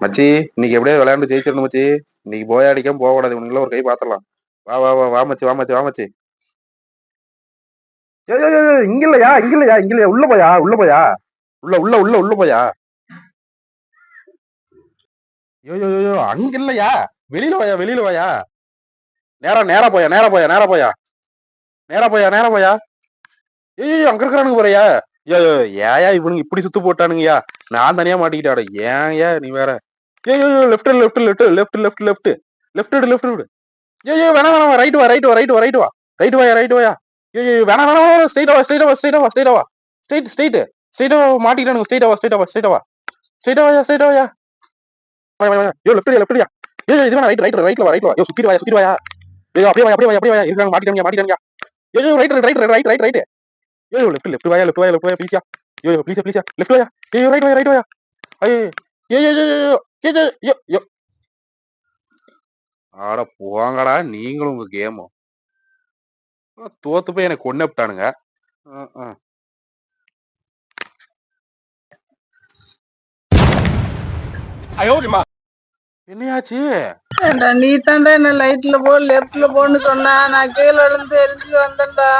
மச்சி இன்னைக்கு எப்படியே விளையாண்டு ஜெயிச்சிடணும் மச்சி. இன்னைக்கு போய் அடிக்காம போக கூடாது. இவனுங்கள ஒரு கை பாத்துடலாம். வா வா வா வா மச்சி வா மச்சி வா மச்சி. இங்க இல்லையா இங்க இல்லையா இங்க இல்லையா உள்ள போயா உள்ள போயா உள்ள உள்ள உள்ள உள்ள போயா. ஐயோ அங்க இல்லையா. வெளியில வாயா வெளியில வாயா. நேரா நேரா போயா நேரா போயா நேரா போயா நேரா போயா நேரா போயா. ஐயோ அங்க இருக்கிறானுங்க போறியா. ஐயோ ஏயா இவனுங்க இப்படி சுத்து போட்டானுங்கயா. நான் தனியா மாட்டிக்கிட்டாட ஏன் நீ வேற. ஐயோ left left left left left left left விடு லெஃப்ட் விடு. ஐயோ வேணா வேணா ரைட் வா ரைட் வா ரைட் வா ரைட் வா ரைட் வாயா ரைட் வாயா. ஐயோ வேணா வேணா ஸ்ட்ரைட் வா ஸ்ட்ரைட் வா ஸ்ட்ரைட் வா ஸ்ட்ரைட் வா ஸ்ட்ரைட் ஸ்ட்ரைட் ஸ்ட்ரைட் மாட்டிக்கிட்டானுங்க. ஸ்ட்ரைட் வா ஸ்ட்ரைட் வா ஸ்ட்ரைட் வா ஸ்ட்ரைட் வாயா ஸ்ட்ரைட் வாயா. ஐயோ லெஃப்ட் லெஃப்ட் ஐயோ இது வேணா ரைட் ரைட் ரைட்ல வா ரைட்ல வா. ஐயோ சுத்தி வாயா. ஐயோ அப்படியே வாயா இருக்காங்க மாட்டிட்டாங்க. ஐயோ right right right right right. ஐயோ லெஃப்ட் லெஃப்ட் வாயா ப்ளீஸ்யா. ஐயோ ப்ளீஸ்யா லெஃப்ட் வாயா. ஐயோ ரைட் வாயா. ஐயோ ஐயோ ஐயோ ஐயோ ஐயோ. ஆட போங்கடா நீங்களும் உங்க கேமும். தோத்து போய் எனக்கு கொண்டு விட்டானுங்க. என்னையாச்சு. நீ தாண்டா என்ன லைட்ல போ லெப்ட்ல போன்னு சொன்னா நான் கீழே இருந்து எரிஞ்சு வந்தேன்டா.